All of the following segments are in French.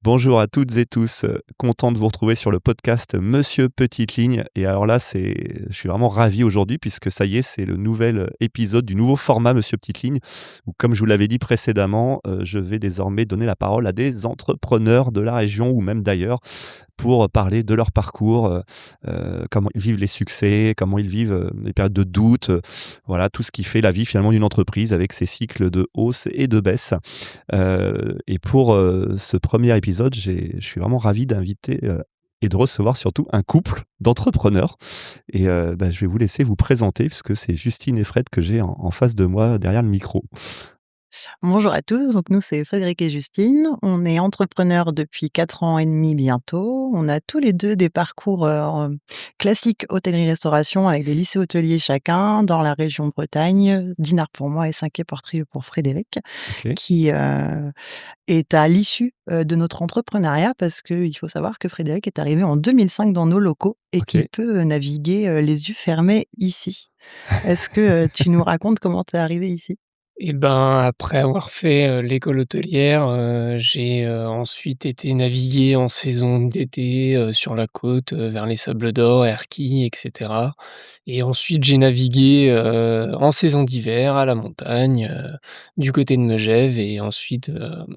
Bonjour à toutes et tous, content de vous retrouver sur le podcast Monsieur Petite Ligne et alors là, je suis vraiment ravi aujourd'hui puisque ça y est, c'est le nouvel épisode du nouveau format Monsieur Petite Ligne où comme je vous l'avais dit précédemment, je vais désormais donner la parole à des entrepreneurs de la région ou même d'ailleurs pour parler de leur parcours, comment ils vivent les succès, comment ils vivent, les périodes de doute, voilà tout ce qui fait la vie finalement d'une entreprise avec ses cycles de hausse et de baisse. Et pour, ce premier épisode, je suis vraiment ravi d'inviter, et de recevoir surtout un couple d'entrepreneurs et je vais vous laisser vous présenter puisque c'est Justine et Fred que j'ai en face de moi derrière le micro. Bonjour à tous, donc nous c'est Frédéric et Justine. On est entrepreneurs depuis 4 ans et demi bientôt. On a tous les 2 des parcours, classiques hôtellerie-restauration avec des lycées hôteliers chacun dans la région Bretagne, Dinard pour moi et Saint-Quay-Portrieux pour Frédéric, OK, qui, est à l'issue, de notre entrepreneuriat parce qu'il faut savoir que Frédéric est arrivé en 2005 dans nos locaux et qu'il OK. peut, naviguer, les yeux fermés ici. Est-ce que, tu nous racontes comment tu es arrivé ici? Et ben, après avoir fait, l'école hôtelière, j'ai, ensuite été naviguer en saison d'été, sur la côte, vers les Sables d'Or, Erquy et cetera et ensuite j'ai navigué, en saison d'hiver à la montagne, du côté de Megève et ensuite,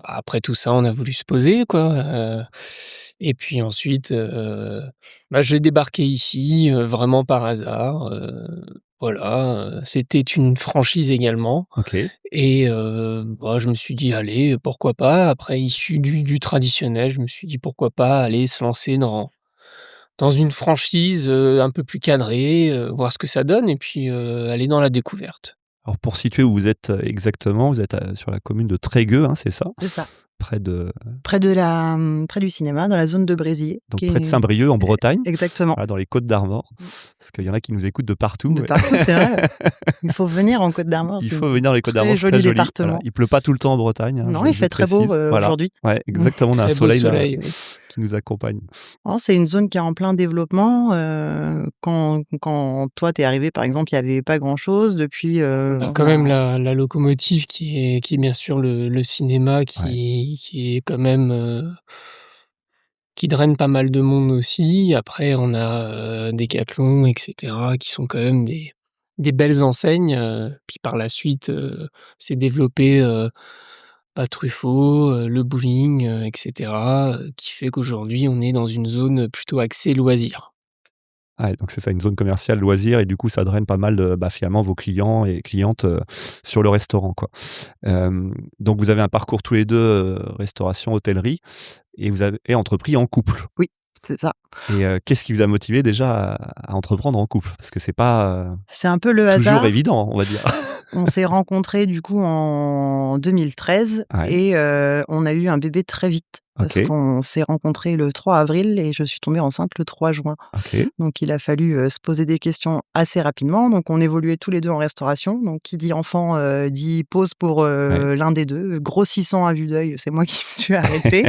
après tout ça, on a voulu se poser quoi, et puis ensuite, j'ai débarqué ici, vraiment par hasard, voilà, c'était une franchise également OK. et je me suis dit: «Allez, pourquoi pas?» Après issu du traditionnel, je me suis dit: «Pourquoi pas aller se lancer dans une franchise, un peu plus cadrée, voir ce que ça donne et puis, aller dans la découverte». Alors pour situer où vous êtes, exactement, vous êtes, sur la commune de Trégueux, hein, c'est ça? C'est ça. Près de Près du cinéma, dans la zone de Bréziers, donc qui près de est Saint-Brieuc en Bretagne, exactement. voilà dans les Côtes d'Armor, Mmh. parce qu'il y en a qui nous écoutent de partout, De ouais. partout, c'est vrai. Il faut venir en Côte d'Armor, Il c'est faut un venir dans les Côtes très d'Armor, c'est très joli joli. Voilà, département. il pleut pas tout le temps en Bretagne, hein, Non, il je fait très beau, précise. Voilà, aujourd'hui. ouais, Mmh. exactement, on a un Très beau soleil là soleil, oui. qui nous accompagne. Non, c'est une zone qui est en plein développement, quand toi tu es arrivé, par exemple, il y avait pas grand-chose. Depuis, On a on quand même a la locomotive qui est bien sûr le cinéma Ouais. qui est quand même, qui draine pas mal de monde aussi. Après on a, Decathlon et cetera qui sont quand même des belles enseignes, puis par la suite, s'est développé, Truffaut, le bowling, et cetera, qui fait qu'aujourd'hui on est dans une zone plutôt axée loisirs. Ouais, donc c'est ça, une zone commerciale loisirs et du coup, ça draine pas mal de, finalement vos clients et clientes, sur le restaurant, quoi. Donc vous avez un parcours tous les 2, restauration, hôtellerie et vous avez entrepris en couple oui, c'est ça. et qu'est-ce qui vous a motivé déjà à entreprendre en couple? Parce que c'est pas, C'est un peu le toujours hasard. évident, on va dire. On s'est rencontrés du coup en 2013 Ouais, et on a eu un bébé très vite parce OK, qu'on s'est rencontrés le 3 avril et je suis tombée enceinte le 3 juin. OK, Donc il a fallu, se poser des questions assez rapidement. Donc on évoluait tous les 2 en restauration. Donc qui dit enfant, dit pause pour, ouais. l'un des 2. Grossissant à vue d'œil, c'est moi qui me suis arrêtée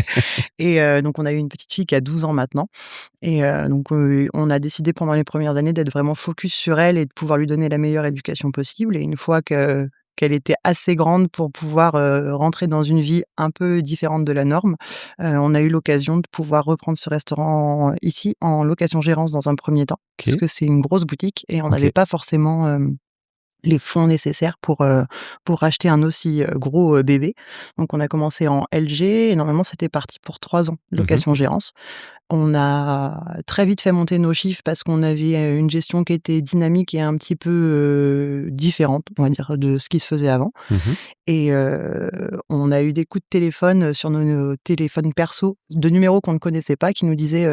et donc on a eu une petite fille qui a 12 ans maintenant et on a décidé pendant les premières années d'être vraiment focus sur elle et de pouvoir lui donner la meilleure éducation possible et une fois qu'elle était assez grande pour pouvoir, rentrer dans une vie un peu différente de la norme, on a eu l'occasion de pouvoir reprendre ce restaurant ici en location-gérance dans un premier temps, OK, puisque c'est une grosse boutique et on n'avait OK. pas forcément, les fonds nécessaires pour racheter un aussi, gros, bébé. Donc on a commencé en LG et normalement c'était parti pour 3 ans de Mmh. location-gérance. On a très vite fait monter nos chiffres parce qu'on avait, une gestion qui était dynamique et un petit peu, différente, on va dire, de ce qui se faisait avant Mmh. et on a eu des coups de téléphone, sur nos téléphones perso, de numéros qu'on ne connaissait pas qui nous disaient,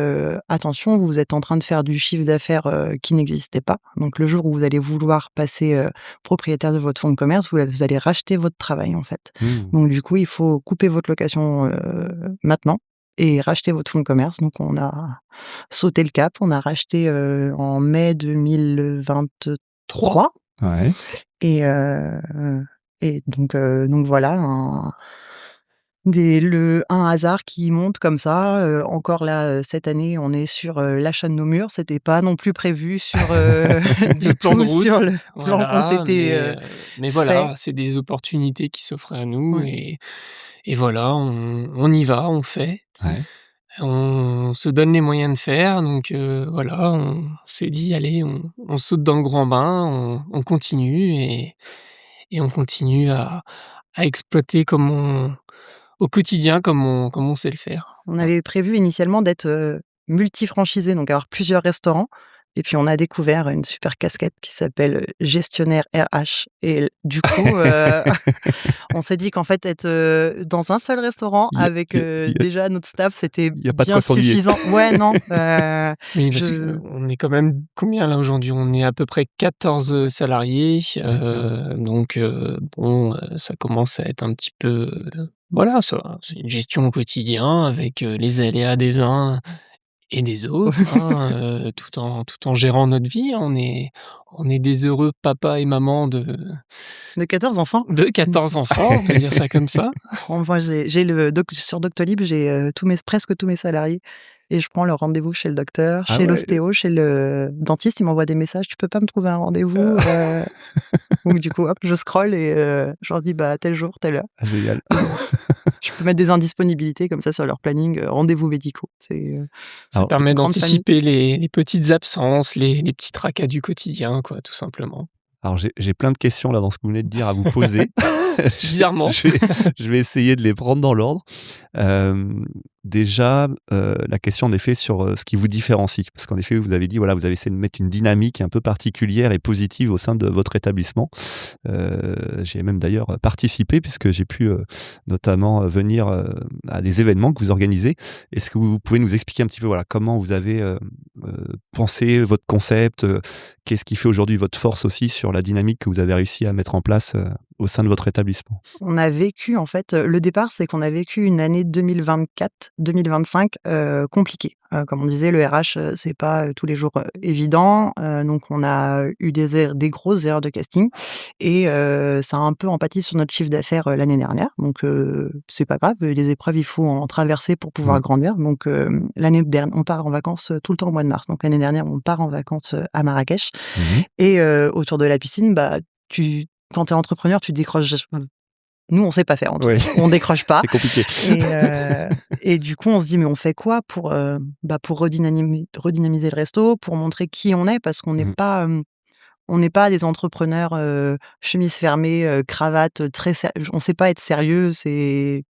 «Attention, vous êtes en train de faire du chiffre d'affaires, qui n'existait pas. Donc le jour où vous allez vouloir passer, propriétaire de votre fonds de commerce, vous allez racheter votre travail, en fait. Mmh. Donc du coup, il faut couper votre location, maintenant et racheter votre fonds de commerce». Donc on a sauté le cap, on a racheté, en mai 2023 Ouais. et heu et donc voilà, Un hasard qui monte comme ça, encore là, cette année, on est sur, l'achat de nos murs. C'était pas non plus prévu sur, Le du plan de tout route, sur le plan qu'on voilà, s'était, mais fait. voilà, c'est des opportunités qui s'offrent à nous Ouais. et voilà, on y va, on fait. Ouais. On se donne les moyens de faire donc voilà, on s'est dit: «Allez, on saute dans le grand bain, on continue» et on continue à exploiter comme on au quotidien comme on sait le faire. On avait prévu initialement d'être, multifranchisés, donc avoir plusieurs restaurants et puis on a découvert une super casquette qui s'appelle, gestionnaire RH et du coup, on s'est dit qu'en fait être, dans un seul restaurant Il y a avec, il y a il y a déjà notre staff, c'était il y a pas de bien quoi s'ennuyer. suffisant. Ouais, non, Oui, parce je qu'on est quand même combien là aujourd'hui? On est à peu près 14 salariés, D'accord. donc bon, ça commence à être un petit peu, voilà, ça c'est une gestion au quotidien avec, les aléas des uns et des autres, hein, tout en gérant notre vie. On est des heureux papas et mamans de 14 enfants. de 14 enfants, on peut dire ça comme ça. Oh, moi, j'ai le doc sur Doctolib, j'ai, presque tous mes salariés et je prends leur rendez-vous chez le docteur, Ah chez ouais? l'ostéo, chez le dentiste. Ils m'envoient des messages: «Tu peux pas me trouver un rendez-vous?» Donc du coup, hop, je scrolle et je leur dis: «Bah, tel jour, telle heure» Ah génial. et je peux mettre des indisponibilités comme ça sur leur planning, rendez-vous médicaux. Ça C'est Alors permet une grande famille. d'anticiper les petites absences, les petits tracas du quotidien quoi, tout simplement. Alors j'ai plein de questions là dans ce que vous venez de dire à vous poser. Je vais Bizarrement. je vais je vais essayer de les prendre dans l'ordre. Déjà, la question en effet sur, ce qui vous différencie. Parce qu'en effet, vous avez dit, voilà, vous avez essayé de mettre une dynamique un peu particulière et positive au sein de votre établissement. J'y ai même d'ailleurs participé puisque j'ai pu, notamment, venir, à des événements que vous organisez. Est-ce que vous pouvez nous expliquer un petit peu, voilà, comment vous avez, pensé votre concept? Qu'est-ce qui fait aujourd'hui votre force aussi sur la dynamique que vous avez réussi à mettre en place, au sein de votre établissement? On a vécu en fait, le départ, c'est qu'on a vécu une année 2024-2025, compliquée. Comme on disait, le RH, c'est pas, tous les jours, évident, donc on a eu des grosses erreurs de casting et ça a un peu empathie sur notre chiffre d'affaires, l'année dernière, donc c'est pas grave, les épreuves, il faut en traverser pour pouvoir Mmh. grandir, donc on part en vacances, tout le temps au mois de mars, donc l'année dernière, on part en vacances, à Marrakech Mmh. et autour de la piscine, bah, tu quand tu es entrepreneur, tu décroches. Nous, on sait pas faire en tout Oui, cas. On décroche pas c'est compliqué. et du coup, on se dit: «Mais on fait quoi pour, pour redynamiser le resto, pour montrer qui on est?» parce qu'on n'est Mmh. pas, on n'est pas des entrepreneurs, chemise fermée, cravate, très sé on sait pas être sérieux, c'est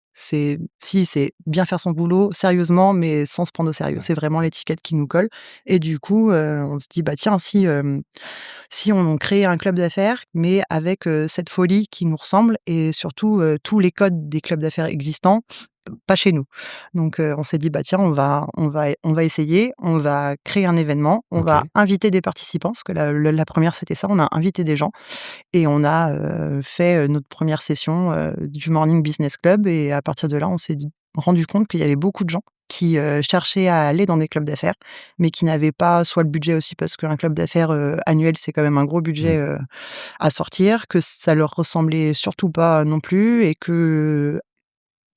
bien faire son boulot sérieusement, mais sans se prendre au sérieux. Ouais. C'est vraiment l'étiquette qui nous colle et du coup, on se dit: «Bah, tiens, si on crée un club d'affaires, mais avec, cette folie qui nous ressemble et surtout, tous les codes des clubs d'affaires existants, pas chez nous. Donc on s'est dit: «Bah, tiens, on va essayer, on va créer un événement, on va OK. inviter des participants», parce que la 1re, c'était ça, on a invité des gens et on a, fait, notre première session, du Morning Business Club et à partir de là, on s'est rendu compte qu'il y avait beaucoup de gens qui, cherchaient à aller dans des clubs d'affaires, mais qui n'avaient pas soit le budget aussi parce qu'un club d'affaires, annuel, c'est quand même un gros budget, Mmh. à sortir, que ça leur ressemblait surtout pas non plus et qu'il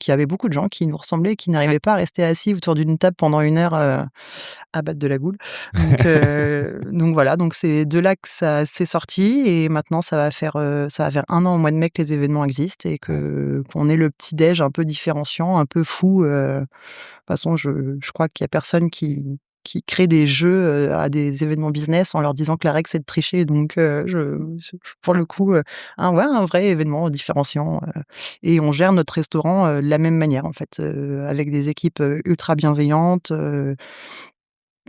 y avait beaucoup de gens qui nous ressemblaient et qui n'arrivaient pas à rester assis autour d'une table pendant 1 heure, à battre de la goule. Donc voilà, donc c'est de là que ça s'est sorti et maintenant ça va faire 1 an au mois de mai que les événements existent et Ouais. qu'on est le petit déj un peu différenciant, un peu fou, de toute façon je crois qu'il y a personne qui crée des jeux, à des événements business en leur disant que la règle c'est de tricher donc pour le coup, un vrai événement différenciant, et on gère notre restaurant, de la même manière en fait, avec des équipes, ultra bienveillantes,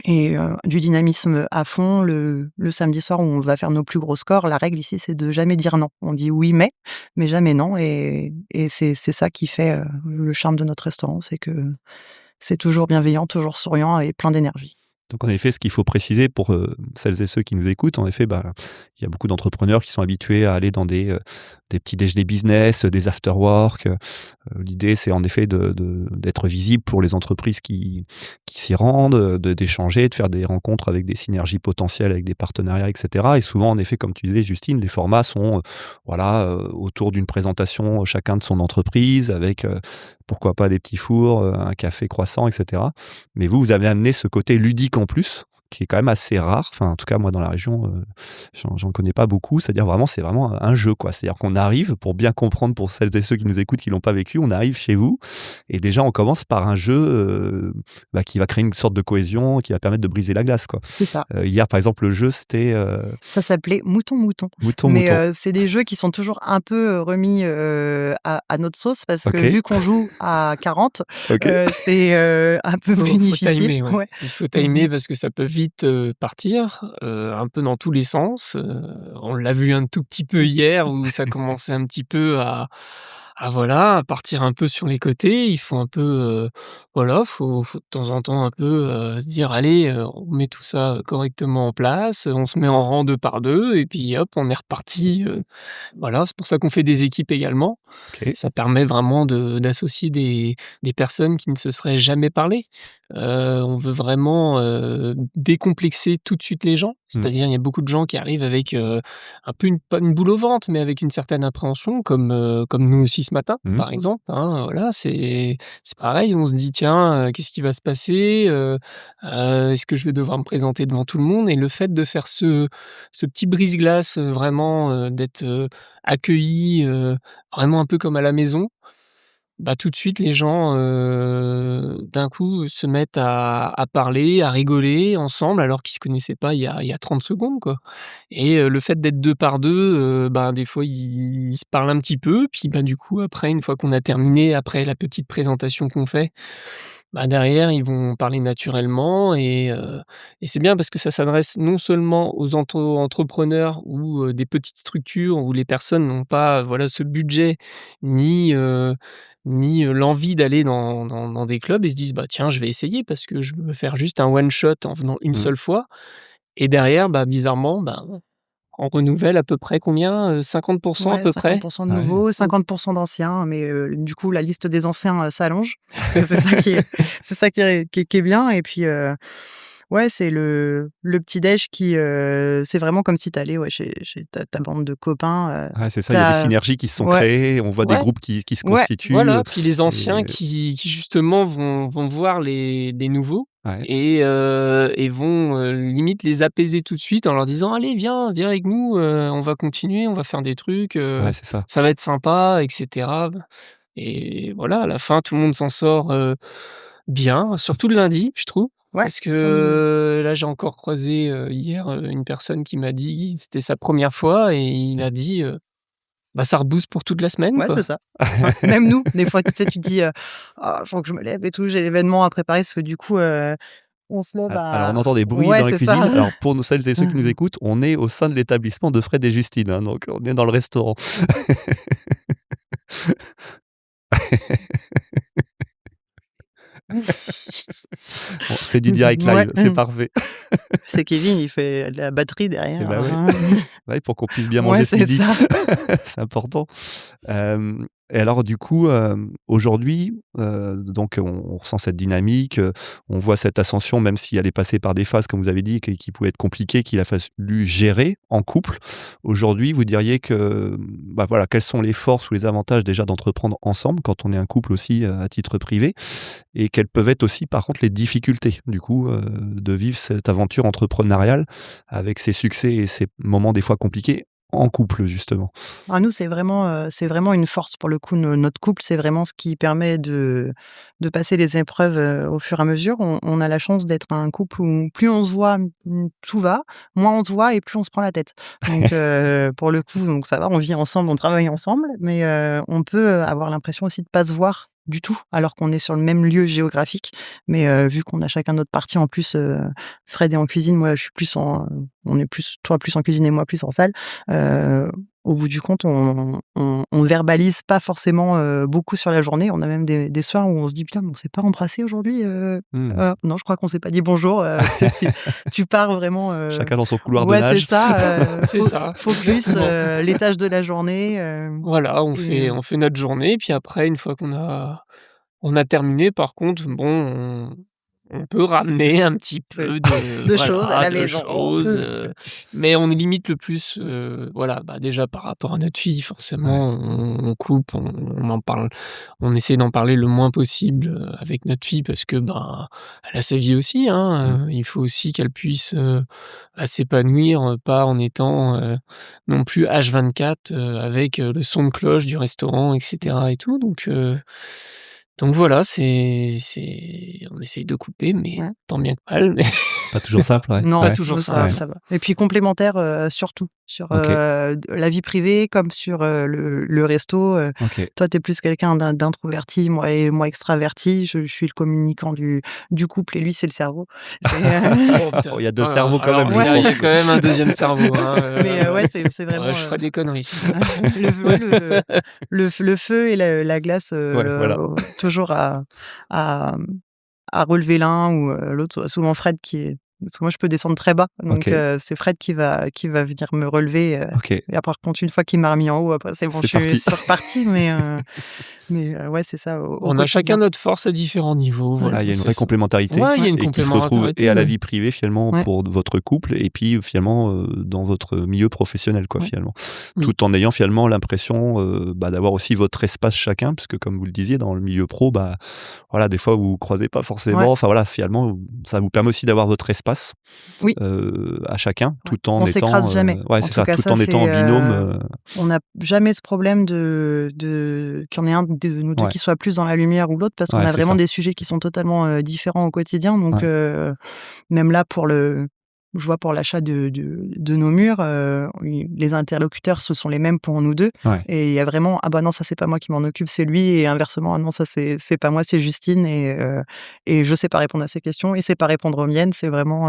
et du dynamisme à fond. Le samedi soir où on va faire nos plus gros scores, la règle ici, c'est de jamais dire non. On dit oui mais jamais non et c'est ça qui fait, le charme de notre restaurant, c'est que c'est toujours bienveillant, toujours souriant et plein d'énergie. Donc en effet, ce qu'il faut préciser pour, celles et ceux qui nous écoutent, en effet, il y a beaucoup d'entrepreneurs qui sont habitués à aller dans des petits déjeuners business, des after work. L'idée, c'est en effet d'être visible pour les entreprises qui s'y rendent, d'échanger, de faire des rencontres avec des synergies potentielles, avec des partenariats, et cetera. Et souvent, en effet, comme tu disais, Justine, les formats sont, autour d'une présentation, chacun de son entreprise avec, pourquoi pas des petits fours, un café croissant, et cetera. Mais vous avez amené ce côté ludique en plus, qui est quand même assez rare. Enfin, en tout cas, moi, dans la région, j'en connais pas beaucoup. C'est-à-dire vraiment, c'est vraiment un jeu, quoi. C'est-à-dire qu'on arrive, pour bien comprendre pour celles et ceux qui nous écoutent, qui l'ont pas vécu, on arrive chez vous et déjà on commence par un jeu, qui va créer une sorte de cohésion, qui va permettre de briser la glace, quoi. C'est ça. Hier, par exemple, le jeu, c'était, Ça s'appelait Mouton Mouton. Mouton Mais Mouton. c'est des jeux qui sont toujours un peu, remis, à notre sauce parce que OK, vu qu'on joue à 40, OK. c'est, un peu plus Faut difficile. timer, ouais. Ouais. Il faut Mmh mh. timer parce que ça peut vite, partir, un peu dans tous les sens. On l'a vu un tout petit peu hier où ça commençait un petit peu à partir un peu sur les côtés. Il faut un peu, faut de temps en temps un peu, se dire: «Allez, on met tout ça, correctement en place, on se met en rang 2 par 2 et puis hop, on est reparti», voilà. C'est pour ça qu'on fait des équipes également. OK. Ça permet vraiment d'associer des personnes qui ne se seraient jamais parlé. On veut vraiment, décomplexer tout de suite les gens. Mmh. C'est-à-dire, il y a beaucoup de gens qui arrivent avec, un peu pas une boule au ventre, mais avec une certaine appréhension comme nous aussi ce matin, Mmh. par exemple, hein, voilà. C'est pareil, on se dit: «Tiens, qu'est-ce qui va se passer? Est-ce que je vais devoir me présenter devant tout le monde?» Et le fait de faire ce petit brise-glace, vraiment, d'être, accueilli, vraiment un peu comme à la maison, tout de suite les gens, d'un coup, se mettent à parler, à rigoler ensemble alors qu'ils se connaissaient pas il y a 30 secondes, quoi. Et le fait d'être 2 par 2, des fois ils se parlent un petit peu, puis, du coup après une fois qu'on a terminé, après la petite présentation qu'on fait, derrière ils vont parler naturellement et c'est bien parce que ça s'adresse non seulement aux entrepreneurs ou des petites structures où les personnes n'ont pas, voilà, ce budget ni, l'envie d'aller dans des clubs et se disent: «Tiens, je vais essayer parce que je veux faire juste un one shot en venant une Mmh. seule fois» et derrière, bizarrement, on renouvelle à peu près combien? 50 à Ouais, peu près? 50 de Ouais. nouveaux, 50 d'anciens, mais du coup, la liste des anciens, s'allonge. C'est ça qui est c'est ça qui est bien et puis, ouais, c'est le petit déj qui, c'est vraiment comme si tu allais, ouais, chez ta bande de copains, Ouais, c'est ça, tu il y a des synergies qui se sont ouais, créées, on voit des Ouais, groupes qui se ouais, constituent, voilà, puis les anciens et qui justement vont voir les nouveaux ouais. et vont, limite les apaiser tout de suite en leur disant: «Allez, viens avec nous, on va continuer, on va faire des trucs, Ouais, c'est ça. ça va être sympa» et cetera. Et voilà, à la fin, tout le monde s'en sort, bien, surtout le lundi, je trouve. ouais, Parce ça me que là, j'ai encore croisé, hier, une personne qui m'a dit c'était sa première fois et il a dit, ça rebooste pour toute la semaine, ouais, quoi. c'est ça. Ouais, même nous, des fois, tu sais, tu te dis, «Ah, faut que je me lève et tout, j'ai l'événement à préparer», parce que du coup, on se lève Alors on à entend des bruits ouais, dans la c'est ça. cuisine. Alors pour nos celles et ceux qui nous écoutent, on est au sein de l'établissement de Fred et Justine, hein, donc on est dans le restaurant. Bon, c'est du direct Ouais, live, c'est parfait. c'est Kevin, il fait de la batterie Et derrière. bah, ouais. Ouais, pour qu'on puisse bien Ouais, manger ce c'est midi. ça. C'est important. Et alors du coup, aujourd'hui, donc on ressent cette dynamique, on voit cette ascension même si elle est passée par des phases comme vous avez dit qui pouvaient être compliquées, qu'il a fallu gérer en couple. Aujourd'hui, vous diriez que, voilà, quelles sont les forces ou les avantages déjà d'entreprendre ensemble quand on est un couple aussi, à titre privé? Et quelles peuvent être aussi par contre les difficultés du coup, de vivre cette aventure entrepreneuriale avec ses succès et ses moments des fois compliqués en couple justement? Ah, nous, c'est vraiment une force pour le coup, notre couple, c'est vraiment ce qui permet de passer les épreuves, au fur et à mesure. On a la chance d'être un couple où plus on se voit, tout va, moins on se voit et plus on se prend la tête. Donc pour le coup, donc ça va, on vit ensemble, on travaille ensemble, mais on peut, avoir l'impression aussi de pas se voir du tout, alors qu'on est sur le même lieu géographique. Mais vu qu'on a chacun notre partie en plus, Fred est en cuisine, moi je suis plus en on est plus toi plus en cuisine et moi plus en salle, heu au bout du compte, on verbalise pas forcément, beaucoup sur la journée. On a même des soirs où on se dit: «Putain, mais on s'est pas embrassé aujourd'hui, Mmh. non, je crois qu'on s'est pas dit bonjour», tu sais, tu pars vraiment, Chacun dans son couloir de ouais, c'est nage. ça, C'est ça, focus, exactement. les tâches de la journée, Voilà, et on fait notre journée, puis après une fois on a terminé, par contre, bon, on peut ramener un petit peu peu de de choses à voilà, la de maison. choses, mais on limite le plus, voilà, bah, déjà par rapport à notre fille, Ouais. forcément, on coupe, on en parle, on essaie d'en parler le moins possible, avec notre fille parce que, ben, elle a sa vie aussi, Mmh. hein, il faut aussi qu'elle puisse, bah, s'épanouir, pas en étant, non plus H24, avec, le son de cloche du restaurant et cetera et tout, donc voilà, on essaye de couper, mais Ouais. tant bien que mal, mais Pas toujours simple, ouais. pas Non, Ouais. toujours mais ça simple. Ouais. ça va. Et puis complémentaire, surtout sur, OK. la vie privée comme sur, le resto, OK. toi, tu es plus quelqu'un d'introverti, moi extraverti. Je suis le communicant du couple et lui, c'est le cerveau. C'est, Oh putain, Oh, il y a 2 cerveaux quand alors même, je il y a pense. quand même un deuxième cerveau, hein, mais, ouais, c'est ouais, vraiment, je ferais des conneries sinon. ouais, le feu et la glace, Ouais, voilà. toujours à, à relever l'un ou, l'autre, souvent Fred qui est parce que moi je peux descendre très bas, donc OK. c'est Fred qui va venir me relever, OK. et par contre une fois qu'il m'a remis en haut, après c'est bon, C'est je parti. suis repartie, mais ouais, c'est ça au On a chacun quotidien. notre force à différents niveaux, Ouais. voilà, Ah, il y a une c'est vraie ça. complémentarité Ouais, il y a une et qui se retrouve et complémentarité, à la ouais. vie privée finalement Ouais, pour votre couple et puis finalement, dans votre milieu professionnel quoi, ouais. finalement. Oui. Tout en ayant finalement l'impression, bah, d'avoir aussi votre espace chacun puisque comme vous le disiez dans le milieu pro, bah, voilà, des fois vous vous croisez pas Ouais, forcément. Enfin voilà, finalement, ça vous permet aussi d'avoir votre espace, oui, à chacun ouais. tout en On étant, s'écrase jamais. ouais, En c'est tout ça, cas tout ça en étant c'est, en binôme, on n'a jamais ce problème de qu'il y en ait un de nous 2 ouais, qui soit plus dans la lumière ou l'autre, parce qu'on ouais, a c'est vraiment ça. des sujets qui sont totalement, différents au quotidien, donc Ouais, même là je vois pour l'achat de nos murs, les interlocuteurs, ce sont les mêmes pour nous 2, ouais, et il y a vraiment: «Ah bah non, ça c'est pas moi qui m'en occupe, c'est lui», et inversement: «Ah non, ça c'est pas moi, c'est Justine», et je sais pas répondre à ces questions et c'est pas répondre aux miennes. C'est vraiment,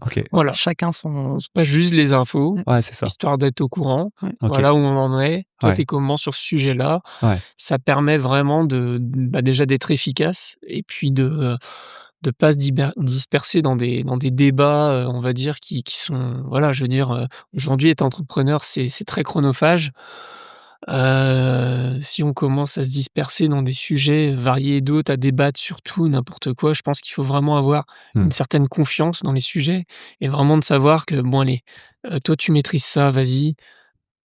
OK. Voilà, chacun son. pas juste les infos, Ouais, Ouais, c'est ça. histoire d'être au courant. ouais, OK. Voilà où on en est. Toi, tu Ouais, es comment sur ce sujet-là? ouais. Ça permet vraiment bah, déjà d'être efficace et puis de pas se disperser dans des débats, on va dire qui sont voilà, je veux dire, aujourd'hui être entrepreneur, c'est très chronophage. Si on commence à se disperser dans des sujets variés et d'autres, à débattre sur tout et n'importe quoi, je pense qu'il faut vraiment avoir Mmh. une certaine confiance dans les sujets et vraiment de savoir que bon allez, toi tu maîtrises ça, vas-y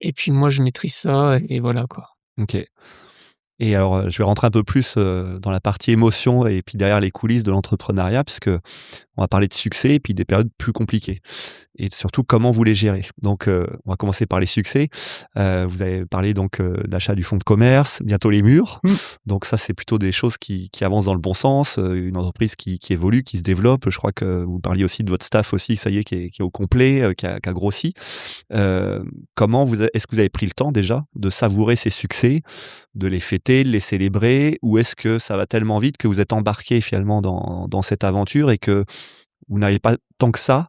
et puis moi je maîtrise ça et voilà quoi. OK. Et alors, je vais rentrer un peu plus, dans la partie émotion et puis derrière les coulisses de l'entrepreneuriat puisque on va parler de succès et puis des périodes plus compliquées et surtout comment vous les gérez. Donc, on va commencer par les succès. Vous avez parlé donc, d'achat du fonds de commerce, bientôt les murs. mmh, Donc ça, c'est plutôt des choses qui avancent dans le bon sens, une entreprise qui évolue, qui se développe. Je crois que vous parliez aussi de votre staff aussi, ça y est, qui est au complet, qui a grossi. Comment est-ce que vous avez pris le temps déjà de savourer ces succès, de les fêter, de les célébrer? Ou est-ce que ça va tellement vite que vous êtes embarqués finalement dans cette aventure et que vous n'avez pas tant que ça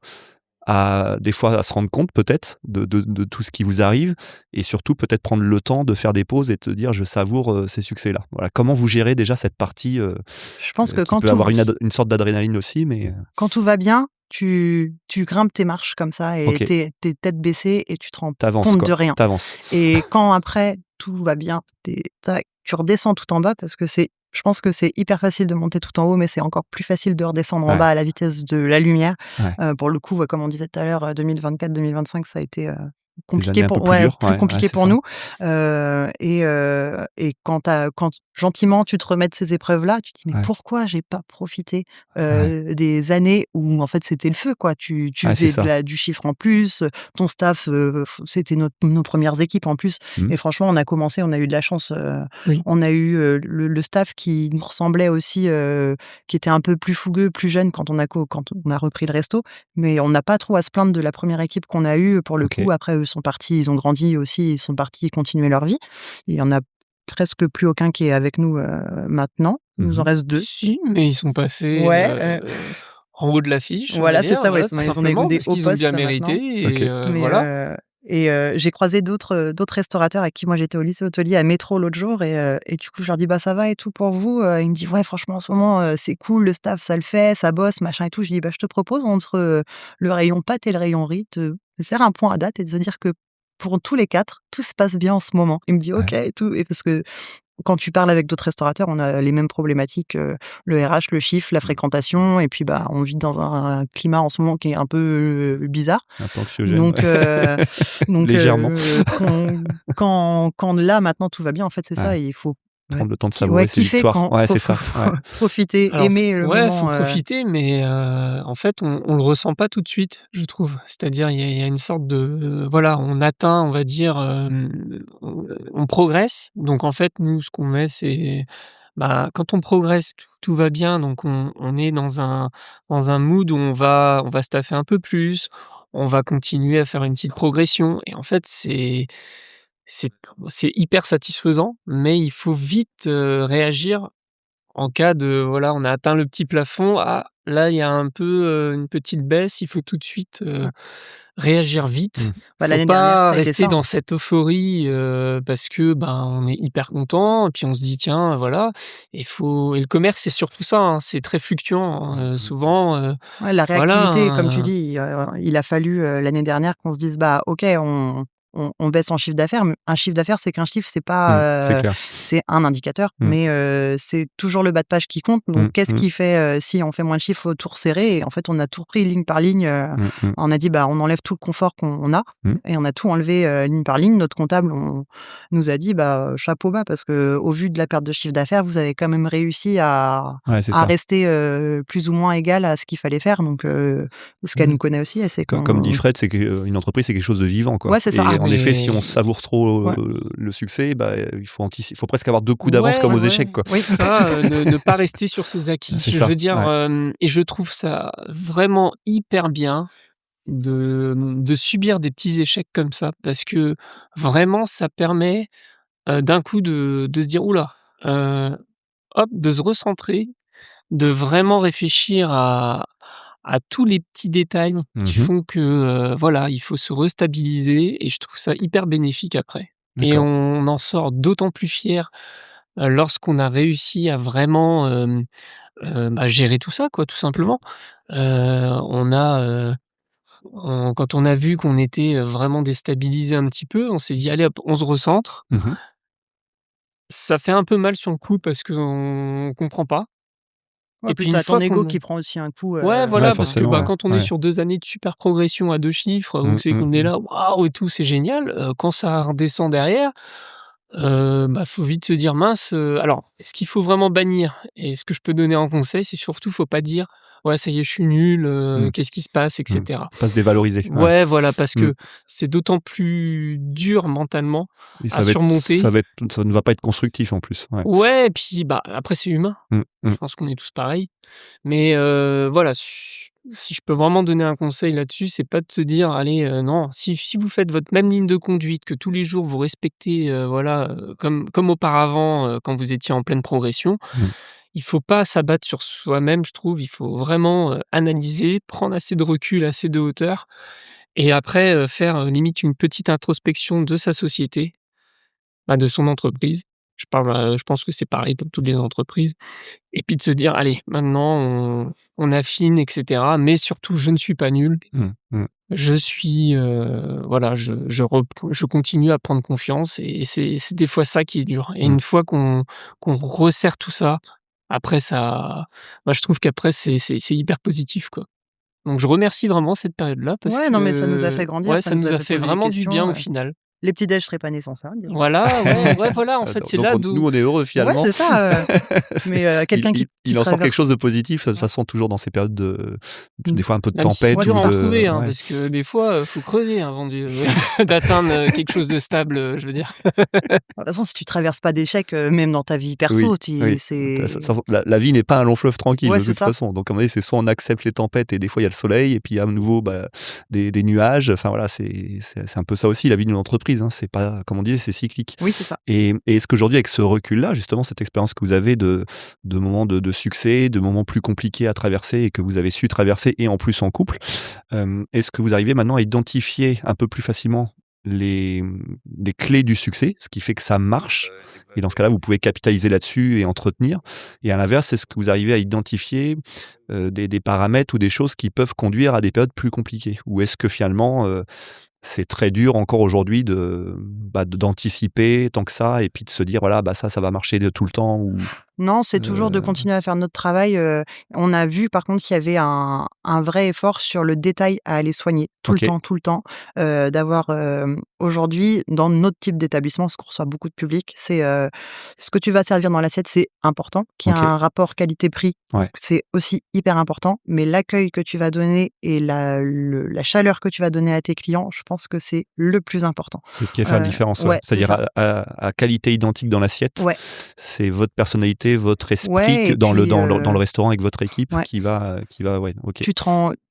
à des fois à se rendre compte peut-être de tout ce qui vous arrive et surtout peut-être prendre le temps de faire des pauses et de se dire: «Je savoure, ces succès-là». Voilà, comment vous gérez déjà cette partie, je pense que qui peut avoir une sorte d'adrénaline aussi mais quand tout va bien, tu grimpes tes marches comme ça et OK, tu es tête baissée et tu te rends tu avances compte de quoi, rien, tu avances. et quand après tout va bien, tu redescends tout en bas, parce que je pense que c'est hyper facile de monter tout en haut, mais c'est encore plus facile de redescendre en Ouais, bas à la vitesse de la lumière. ouais. Pour le coup, comme on disait tout à l'heure, 2024-2025, ça a été, Des compliqué années un peu pour plus dures, plus ouais, compliqué c'est pour ça. nous, et quand gentiment tu te remets de ces épreuves-là, tu te dis: «Mais Ouais, pourquoi j'ai pas profité, ouais, des années où en fait c'était le feu, quoi?» Tu ouais, c'est faisais ça. du chiffre en plus, ton staff, c'était nos premières équipes en plus, Mmh. et franchement on a commencé, on a eu de la chance, Oui. on a eu, le staff qui nous ressemblait aussi, qui était un peu plus fougueux, plus jeune quand on a repris le resto, mais on n'a pas trop à se plaindre de la première équipe qu'on a eue pour le coup. OK. Après eux sont partis, ils ont grandi aussi, ils sont partis continuer leur vie. Il y en a presque plus aucun qui est avec nous, maintenant. Il nous en Mmh. reste 2. Si, mais ils sont passés, Ouais, en haut de l'affiche, on va voilà, c'est dire, ça, ouais, voilà, tout ils ont simplement des parce hauts qu'ils ont bien postes mérité maintenant, OK. et mais voilà. Et j'ai croisé d'autres restaurateurs avec qui moi j'étais au lycée hôtelier à Métro l'autre jour et du coup je leur dis: «Bah, ça va et tout pour vous?» Ils me disent: «Ouais franchement en ce moment, c'est cool, le staff ça le fait, ça bosse machin et tout». Je dis: «Bah, je te propose entre, le rayon pâtes et le rayon riz de faire un point à date et de se dire que pour tous les 4 tout se passe bien en ce moment». Il me dit: «OK» Ouais. et tout et parce que quand tu parles avec d'autres restaurateurs, on a les mêmes problématiques, le RH, le chiffre, la Mmh. fréquentation et puis, bah, on vit dans un climat en ce moment qui est un peu, bizarre. Un peu anxiogène, Donc ouais. heu donc Légèrement. quand là, maintenant, tout va bien, en fait, c'est ça, Ouais. il faut ouais, Prendre le temps de savourer ses kiffer victoires. quand Ouais, faut c'est faut ça, ouais. faut profiter, Alors aimer le ouais, faut moment, profiter, mais en fait, on le ressent pas tout de suite, je trouve. C'est-à-dire, il y a une sorte de, voilà, on atteint, on va dire, on progresse. Donc en fait, nous, ce qu'on met, c'est, bah, quand on progresse, tout va bien, donc on est dans un mood où on va se taffer un peu plus, on va continuer à faire une petite progression et en fait, c'est c'est hyper satisfaisant, mais il faut vite, réagir en cas de voilà, on a atteint le petit plafond, ah, là, il y a un peu, une petite baisse, il faut tout de suite, ouais. réagir vite. Mmh. Bah, Faut l'année dernière, pas ça a été rester ça, hein. dans cette euphorie, parce que, ben, on est hyper content et puis on se dit: «Tiens, voilà» et le commerce, c'est surtout ça, hein, c'est très fluctuant, Mmh hein, mh. souvent, Ouais, la voilà, réactivité, comme tu hein, dis, il a fallu, l'année dernière qu'on se dise: «Bah, OK, on baisse en chiffre d'affaires», mais un chiffre d'affaires, c'est qu'un chiffre, c'est Mmh. C'est pas, clair. c'est un indicateur, Mmh. mais c'est toujours le bas de page qui compte. Donc Mmh. qu'est-ce Mmh. qui fait, si on fait moins de chiffres, faut tout resserrer et en fait, on a tout repris ligne par ligne, Mmh mh. on a dit: «Bah, on enlève tout le confort qu'on a» Mmh. et on a tout enlevé, ligne par ligne. Notre comptable, on nous a dit: «Bah, chapeau bas parce qu'au vu de la perte de chiffre d'affaires, vous avez quand même réussi à Ouais, c'est à ça. rester, plus ou moins égal à ce qu'il fallait faire». Donc ce qu'elle Mmh. nous connaît aussi, elle sait Comme dit qu'on Fred, c'est que, une entreprise, c'est quelque chose de vivant, quoi ouais, c'est ça. et ah en effet, si on mais savoure trop, Ouais, le succès, bah, il faut presque avoir 2 coups d'avance ouais, comme ouais. aux échecs, ouais, quoi. Oui. ça, ne pas rester sur ses acquis. C'est Je ça, veux dire, ouais. et je trouve ça vraiment hyper bien de subir des petits échecs comme ça parce que vraiment ça permet, d'un coup de se dire: «Ouh là», hop, de se recentrer, de vraiment réfléchir à tous les petits détails qui Mmh mh. font que, voilà, il faut se restabiliser et je trouve ça hyper bénéfique après et D'accord. on en sort d'autant plus fier, lorsqu'on a réussi à vraiment, bah, gérer tout ça quoi, tout simplement. On a, quand on a vu qu'on était, vraiment déstabilisé un petit peu, on s'est dit: «Allez hop, on se recentre». Mmh mh. Ça fait un peu mal sur le coup parce qu'on comprend pas Ouais, et puis puis tu une as ton fois ego qu'on qui prend aussi un coup, ouais, Ouais, voilà, parce que, forcément, bah, ouais. quand on est Ouais. sur 2 années de super progression à 2 chiffres, où Mmh, c'est mmh, qu'on est mmh. là: «Waouh» et tout, c'est génial, quand ça redescend derrière, bah, faut vite se dire: «Mince», alors ce qu'il faut vraiment bannir et ce que je peux donner en conseil, c'est surtout faut pas dire: «Ouais, ça y est, je suis nul, Mmh. qu'est-ce qui se passe?» et Mmh. cetera. Pas se dévaloriser, ouais. Ouais, voilà, parce Mmh que c'est d'autant plus dur mentalement et à surmonter. ça ne va pas être constructif en plus, ouais. Ouais et puis, bah, après c'est humain. Mmh, Je mmh. pense qu'on est tous pareils. Mais voilà, si je peux vraiment donner un conseil là-dessus, c'est pas de se dire: «Allez, non». Si vous faites votre même ligne de conduite, que tous les jours vous respectez, voilà, comme auparavant, quand vous étiez en pleine progression, Mmh. il faut pas s'abattre sur soi-même, je trouve. Il faut vraiment, analyser, prendre assez de recul, assez de hauteur et après, faire, limite une petite introspection de sa société, bah, de son entreprise. Je pense que c'est pareil pour toutes les entreprises et puis de se dire: «Allez, maintenant on affine et cetera, mais surtout je ne suis pas nul. Mmh, mmh. Je suis, voilà, je continue à prendre confiance» et c'est des fois ça qui est dur et Mmh. une fois qu'on resserre tout ça, après ça moi je trouve qu'après c'est hyper positif, quoi. Donc je remercie vraiment cette période-là parce Ouais, non, mais ça nous a que fait grandir, ouais, ça ça nous nous a a fait fait poser des vraiment du bien questions, au final. les petits déj seraient pas nés sans ça, dirons. Voilà, ouais, ouais, voilà, en Ah fait, c'est donc là nous, d'où on est heureux Ouais, finalement. c'est ça, C'est mais il quelqu'un il qui il en sort quelque traverse chose de positif, de toute ouais, façon toujours dans ces périodes de mmh, des fois un peu de même si c'est ouais, tempête dur c'est ou à en ça. de trouver, hein, ouais. parce que des fois, faut creuser, hein, avant de d'atteindre, quelque chose de stable, je veux dire. De toute façon, si tu traverses pas d'échecs, même dans ta vie Oui, perso, tu oui. c'est La vie n'est pas un long fleuve tranquille ouais, de c'est toute ça. façon. Donc à un moment donné, c'est soit on accepte les tempêtes et des fois il y a le soleil et puis à nouveau, bah, des nuages. Enfin voilà, c'est un peu ça aussi la vie d'une entreprise, hein. C'est pas comme on disait, c'est cyclique. Oui, c'est ça. Et est-ce qu'aujourd'hui avec ce recul-là, justement, cette expérience que vous avez de moments de succès, de moments plus compliqués à traverser et que vous avez su traverser et en plus en couple, est-ce que vous arrivez maintenant à identifier un peu plus facilement les, les clés du succès, ce qui fait que ça marche. Et dans ce cas-là, vous pouvez capitaliser là-dessus et entretenir. Et à l'inverse, est-ce que vous arrivez à identifier des paramètres ou des choses qui peuvent conduire à des périodes plus compliquées? Ou est-ce que finalement, c'est très dur encore aujourd'hui d'anticiper tant que ça et puis de se dire, voilà, ça va marcher de tout le temps ou Non, c'est toujours de heu, continuer à faire notre travail. On a vu par contre qu'il y avait un vrai effort sur le détail à aller soigner tout OK, le temps. D'avoir, aujourd'hui, dans notre type d'établissement, parce qu'on reçoit beaucoup de public, c'est, ce que tu vas servir dans l'assiette, c'est important. Qu'il y a OK, un rapport qualité-prix, ouais. c'est aussi hyper important. Mais l'accueil que tu vas donner et la chaleur que tu vas donner à tes clients, je pense que c'est le plus important. C'est ce qui va faire la différence, ouais. Ouais, c'est C'est-à-dire ça. à qualité identique dans l'assiette, Ouais, c'est votre personnalité, votre esprit ouais que et dans le puis, dans le dans le restaurant avec votre équipe ouais. qui va ouais, OK.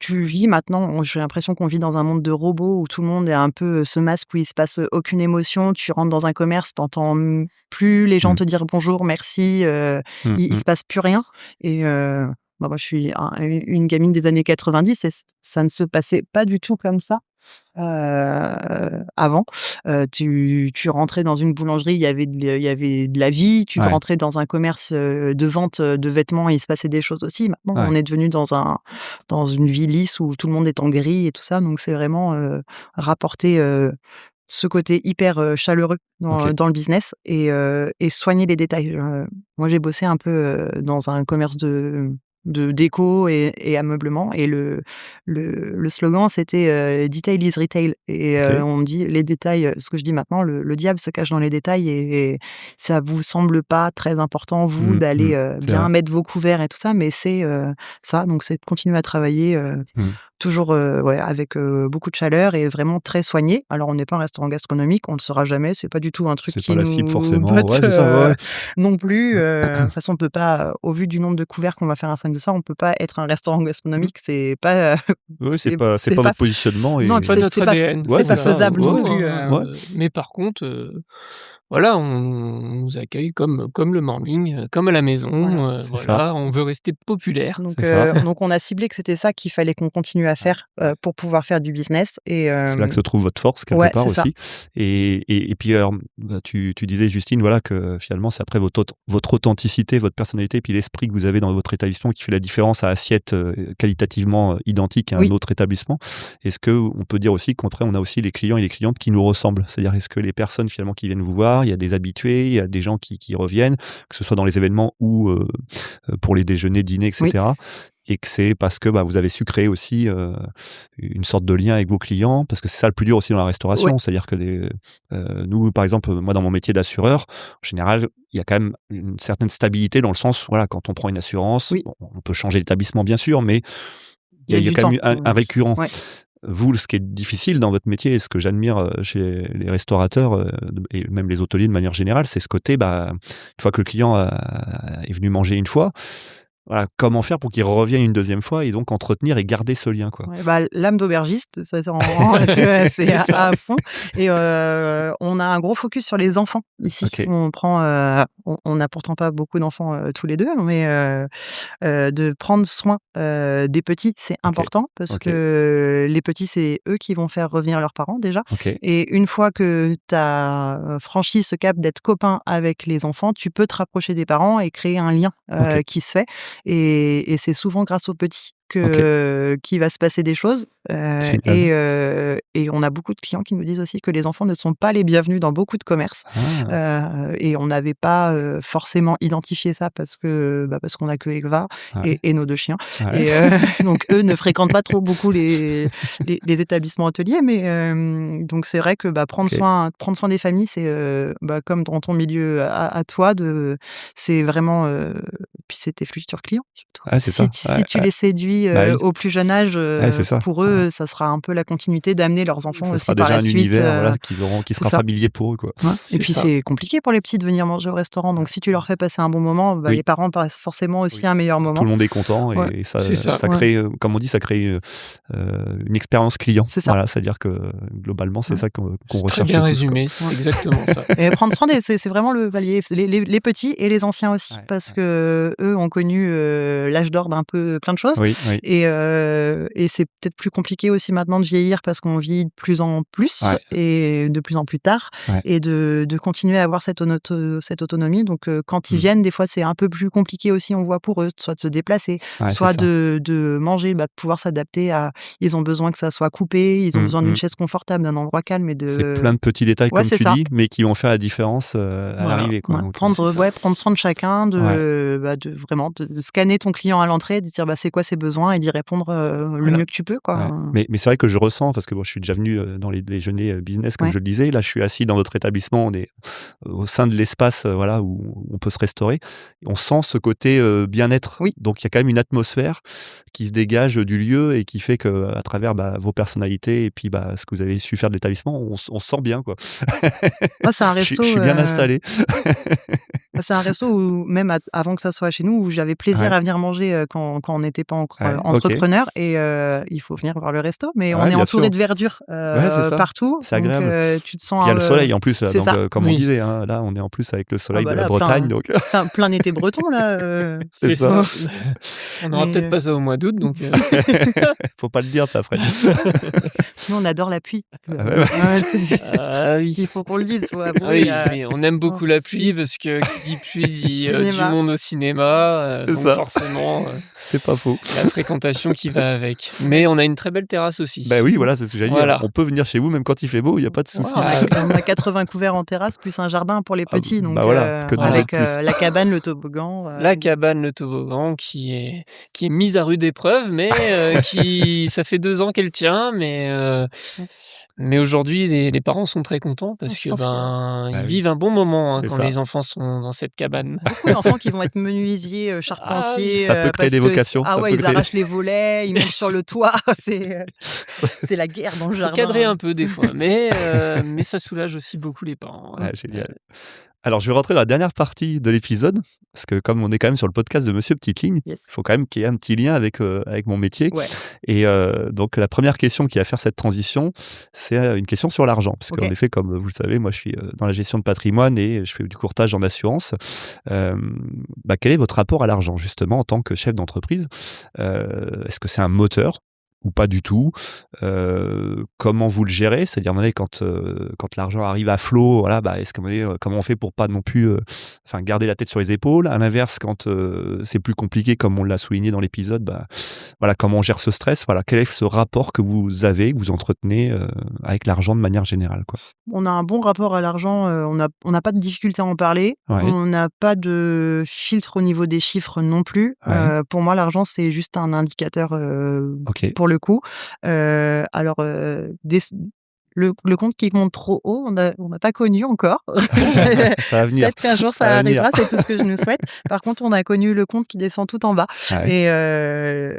Tu vis maintenant, j'ai l'impression qu'on vit dans un monde de robots où tout le monde est un peu, ce masque où il se passe, aucune émotion. Tu rentres dans un commerce, t'entends plus les gens Mmh. te dire bonjour, merci, Mmh il mh. se passe plus rien et moi je suis une gamine des années 90 et ça ne se passait pas du tout comme ça. Avant, tu rentrais dans une boulangerie, il y avait de la vie, tu Ouais, rentrais dans un commerce, de vente, de vêtements, il se passait des choses aussi. Maintenant, ouais, on est devenu dans une vie lisse où tout le monde est en gris et tout ça, donc c'est vraiment, rapporter, ce côté hyper, chaleureux OK. dans le business et soigner les détails. Moi, j'ai bossé un peu, dans un commerce de déco et ameublement et le slogan c'était, «Detail is retail» et OK. on me dit les détails, ce que je dis maintenant, le diable se cache dans les détails et ça vous semble pas très important, vous, Mmh mh. d'aller, C'est vrai. bien mettre vos couverts et tout ça, mais c'est, ça, donc c'est de continuer à travailler, Mmh. toujours, ouais, avec, beaucoup de chaleur et vraiment très soigné. Alors on n'est pas un restaurant gastronomique, on ne le sera jamais, c'est pas du tout un truc C'est pas qui la cible nous forcément. botte, Ouais, c'est ça, ouais, ouais. non plus, de toute façon on peut pas, au vu du nombre de couverts qu'on va faire un samedi soir, on peut pas être un restaurant Mmh. gastronomique, c'est pas, Oui, c'est c'est pas pas votre positionnement non et C'est puis pas et notre ADN, ouais, c'est c'est pas ça. ça, faisable du non Ouais, tout, plus, hein, ouais, mais par contre, voilà, on nous accueille comme le morning, comme à la voilà. maison, c'est ça, voilà, on veut rester populaire. c'est ça. Donc on a ciblé que c'était ça qu'il fallait qu'on continue à Ouais, faire, ouais. pour pouvoir faire du business et C'est là que se trouve votre force quelque ouais, part c'est ça. aussi et puis alors, tu disais Justine, voilà, que finalement c'est après votre authenticité, votre personnalité, puis l'esprit que vous avez dans votre établissement qui fait la différence à assiette, qualitativement, identique à un Oui. autre établissement. Est-ce qu'on peut dire aussi qu'après on a aussi les clients et les clientes qui nous ressemblent? C'est-à-dire est-ce que les personnes finalement qui viennent vous voir, il y a des habitués, il y a des gens qui reviennent, que ce soit dans les événements ou, pour les déjeuners, dîners et Oui. cetera et que c'est parce que, vous avez su créer aussi, une sorte de lien avec vos clients? Parce que c'est ça le plus dur aussi dans la Ouais. restauration, c'est-à-dire que nous, par exemple, moi dans mon métier d'assureur, en général, il y a quand même une certaine stabilité dans le sens, voilà, quand on prend une assurance, Oui. bon, on peut changer d'établissement bien sûr, mais Il y a il y a du quand même temps. eu un récurrent. Ouais. Vous, ce qui est difficile dans votre métier et ce que j'admire, chez les restaurateurs, et même les hôteliers de manière générale, c'est ce côté, une fois que le client est venu manger une fois, voilà, comment faire pour qu'il revienne une deuxième fois et donc entretenir et garder ce lien, quoi? Ouais, l'âme d'aubergiste, ça tu vois, c'est C'est ça. à fond et on a un gros focus sur les enfants ici. OK, On prend, on n'a pourtant pas beaucoup d'enfants, tous les 2, mais de prendre soin, des petits, c'est OK, important parce OK, que les petits, c'est eux qui vont faire revenir leurs parents déjà OK. et une fois que tu as, franchi ce cap d'être copain avec les enfants, tu peux te rapprocher des parents et créer un lien, OK, qui se fait et c'est souvent grâce aux petits OK, qu'il va se passer des choses, génial. et on a beaucoup de clients qui nous disent aussi que les enfants ne sont pas les bienvenus dans beaucoup de commerces, Ah! et on n'avait pas, forcément identifié ça parce qu'on a que Eva Ouais, et nos 2 chiens ouais, et donc eux ne fréquentent pas trop beaucoup les établissements hôteliers mais donc c'est vrai que, OK. prendre soin des familles, c'est, comme dans ton milieu à toi c'est vraiment, puis c'est tes futurs clients surtout. Ouais, c'est ça. Ouais, Si tu ouais. les séduis, Bah oui, au plus jeune âge, ouais, c'est ça. pour Ouais. eux, ça sera un peu la continuité d'amener leurs enfants Ça aussi sera par déjà la un suite, univers, voilà, qui c'est sera ça. familier pour eux, quoi. Ouais et C'est puis ça. c'est compliqué pour les petits de venir manger au restaurant, donc si tu leur fais passer un bon moment, Oui, les parents passent forcément aussi oui. un meilleur Tout moment. le monde est content Ouais, et C'est ça. ça ouais, crée, comme on dit, ça crée, une expérience client. c'est ça. Voilà, c'est-à-dire que globalement, c'est Ouais, ça qu'on C'est très recherche bien tous, quoi. résumé, c'est ouais. exactement ça. Et prendre soin c'est vraiment le palier, c'est les petits et les anciens aussi Ouais, parce ouais. qu'eux ont connu, l'âge d'or d'un peu plein de choses Oui, Oui. Et c'est peut-être plus compliqué aussi maintenant de vieillir parce qu'on vieillit de plus en plus Ouais. et de plus en plus tard Ouais. et de continuer à avoir cette autonomie. Donc, quand ils Mmh. viennent, des fois, c'est un peu plus compliqué aussi, on voit pour eux, soit de se déplacer, Ouais, c'est soit ça. de manger, de pouvoir s'adapter à ils ont besoin que ça soit coupé, ils ont besoin d'une chaise confortable, d'un endroit calme et C'est de plein de petits détails ouais, comme c'est tu ça. dis, mais qui vont faire la différence, à Voilà, l'arrivée, quoi, ouais, donc c'est ça. prendre soin de chacun, ouais. de vraiment de scanner ton client à l'entrée, de dire, c'est quoi ses besoins et d'y répondre, le Voilà. mieux que tu peux, quoi. Ouais. Mais c'est vrai que je ressens parce que bon, je suis déjà venu, dans les déjeuners, business comme Ouais. je le disais. Là, je suis assis dans votre établissement, on est au sein de l'espace, voilà, où on peut se restaurer. On sent ce côté, bien-être. Oui. Donc il y a quand même une atmosphère qui se dégage, du lieu et qui fait qu'à travers, vos personnalités et puis, ce que vous avez su faire de l'établissement, on se sent bien, quoi. Moi, c'est un Je suis resto, je suis bien installé. c'est un resto où même avant que ça soit chez nous, où j'avais plaisir Ouais. à venir manger, quand on n'était pas encore, Ouais, OK. entrepreneur et il faut venir voir le resto, mais on Ouais, est bien entouré sûr. de verdure, Ouais, c'est ça. partout, C'est donc agréable. tu te Puis il y sens, a le soleil en plus, là, c'est donc ça. comme on Oui. disait, hein, là, on est en plus avec le Ah soleil de la là, Bretagne, donc plein été breton là, c'est C'est ça. ça. On n'aura mais peut-être pas ça au mois d'août, donc Faut pas le dire ça, Fred. nous on adore la pluie. Ah ouais, ouais. ah oui. Il faut qu'on le dise, faut Ah avouer, oui, oui, on aime beaucoup la pluie parce que qui dit pluie dit, du Cinéma. monde au cinéma, C'est donc ça. forcément, C'est pas faux. la fréquentation qui va avec. Mais on a une très belle terrasse aussi. Oui, voilà, c'est ce que j'allais dire. Voilà. On peut venir chez vous même quand il fait beau, il y a pas de souci. Voilà. On a 80 couverts en terrasse, plus un jardin pour les Ah, petits, donc voilà, que demander de avec, plus? la cabane, le toboggan, La cabane, le toboggan qui est mise à rude épreuve, mais qui ça fait 2 ans qu'elle tient, mais aujourd'hui les parents sont très contents parce Je que, pense que ils oui, vivent un bon moment, c'est quand ça. les enfants sont dans cette cabane. beaucoup d'enfants qui vont être menuisiers, Ah charpentiers, Ça peut créer parce des que vocations, ça peut ils créer arrachent les volets, ils montent sur le toit, c'est la guerre dans le Faut jardin. cadrer un peu des fois, mais ça soulage aussi beaucoup les parents, hein. Ah, génial. Alors, je vais rentrer dans la dernière partie de l'épisode, parce que comme on est quand même sur le podcast de Monsieur Petite Ligne, Yes. il faut quand même qu'il y ait un petit lien avec mon métier. Ouais. Et donc, la première question qui va faire cette transition, c'est une question sur l'argent. Parce qu'en OK. effet, comme vous le savez, moi, je suis dans la gestion de patrimoine et je fais du courtage en assurance. Quel est votre rapport à l'argent, justement, en tant que chef d'entreprise? Est-ce que c'est un moteur ou pas du tout? Comment vous le gérez? C'est-à-dire, à un moment donné, quand l'argent arrive à flot, voilà, est-ce qu'à un moment donné, comment on fait pour pas non plus, garder la tête sur les épaules? À l'inverse, quand c'est plus compliqué, comme on l'a souligné dans l'épisode, voilà, comment on gère ce stress? Voilà, quel est ce rapport que vous avez, que vous entretenez, avec l'argent de manière générale, quoi? On a un bon rapport à l'argent, on n'a pas de difficulté à en parler. Ouais. On n'a pas de filtre au niveau des chiffres non plus. Ouais. Pour moi, l'argent, c'est juste un indicateur, OK. pour le coup. Alors, le compte qui monte trop haut, on n'a pas connu encore. Ça va venir. Peut-être qu'un jour Ça ça va venir. arrivera, c'est tout ce que je nous souhaite. Par contre, on a connu le compte qui descend tout en bas Ah ouais.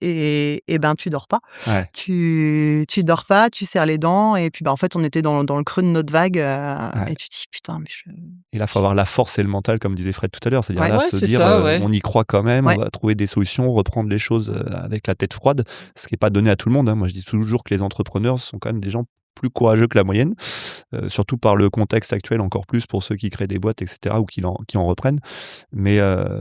et tu dors pas. Ouais. Tu dors pas, tu serres les dents et puis, en fait, on était dans le creux de notre vague, Ouais. et tu te dis: «Putain, mais je». Et là, il faut avoir la force et le mental, comme disait Fred tout à l'heure. C'est-à-dire Ouais. là, Ouais, se c'est dire, ça, ouais. on y croit quand même, Ouais. on va trouver des solutions, reprendre les choses avec la tête froide, ce qui n'est pas donné à tout le monde, hein. Moi, je dis toujours que les entrepreneurs sont quand même des gens plus courageux que la moyenne, surtout par le contexte actuel, encore plus pour ceux qui créent des boîtes, etc., ou qui en reprennent. Mais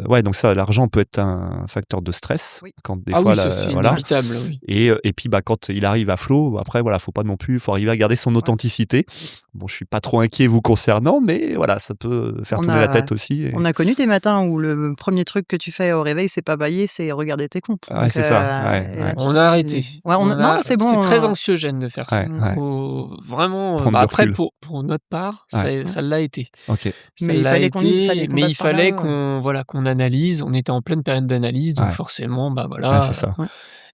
ouais, donc ça, l'argent peut être un facteur de stress Oui. quand des Ah fois, oui, ça c'est voilà. inévitable, oui. Et puis quand il arrive à flot, après voilà, faut pas non plus, faut arriver à garder son authenticité. Bon, je suis pas trop inquiet vous concernant, mais voilà, ça peut faire On tourner la a- tête aussi. Et... On a connu des matins où le premier truc que tu fais au réveil, c'est pas bâiller, c'est regarder tes comptes. Ouais, Donc, c'est ça, ouais, et là, ouais. tu On te a dis- arrêté. Ouais, non, c'est bon. C'est très anxiogène de faire ça. Ouais, ouais. Faut vraiment, Prendre du après recul. pour notre part, Ouais. ça l'a été. Ok. Ça Mais il l'a fallait qu'on été, passe par là, ouais. qu'on analyse. On était en pleine période d'analyse, donc Ouais. forcément, Ouais, c'est ça.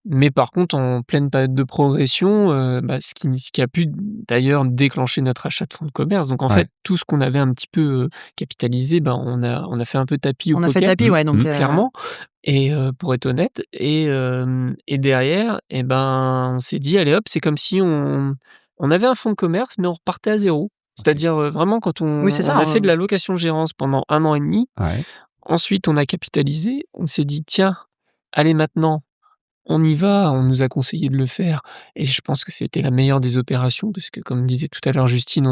Mais par contre, en pleine période de progression, ce qui a pu d'ailleurs déclencher notre achat de fonds de commerce. Donc en Ouais. fait, tout ce qu'on avait un petit peu, capitalisé, on a fait un peu tapis au On a fait poker. tapis, ouais, donc Clairement, et pour être honnête, et derrière, on s'est dit: «Allez hop», c'est comme si on avait un fonds de commerce, mais on repartait à zéro. C'est-à-dire, vraiment quand Oui, c'est ça, on a fait hein. de la location-gérance pendant 1 an et demi. Ouais. Ensuite, on a capitalisé, on s'est dit: «Tiens, allez maintenant, on y va», on nous a conseillé de le faire et je pense que c'était la meilleure des opérations parce que comme disait tout à l'heure Justine,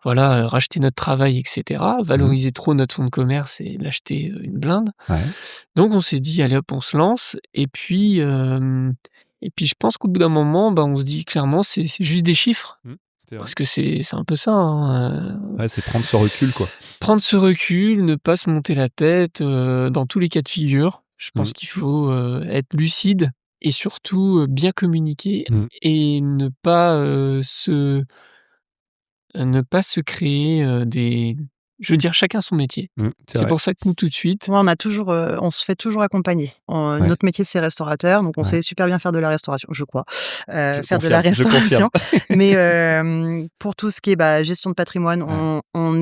racheter notre travail, et cetera, Mmh. valoriser trop notre fonds de commerce et l'acheter, une blinde. Ouais. Donc on s'est dit: «Allez hop, on se lance» et puis je pense qu'au bout d'un moment, on se dit clairement: «C'est juste des chiffres». Mmh. C'est vrai. Parce que c'est un peu ça, hein, Ouais, c'est prendre ce recul, quoi. prendre ce recul, ne pas se monter la tête, dans tous les cas de figure. Je Mmh. pense qu'il faut, être lucide et surtout, bien communiquer Mmh. et ne pas se créer, des je veux dire chacun son métier. Mmh. C'est C'est vrai. pour ça que nous tout de suite Ouais, on se fait toujours accompagner. Ouais. Notre métier, c'est restaurateur, donc on Ouais. sait super bien faire de la restauration, je crois. Je Faire de la confirme, je confirme. restauration. Mais pour tout ce qui est, gestion de patrimoine, Ouais. on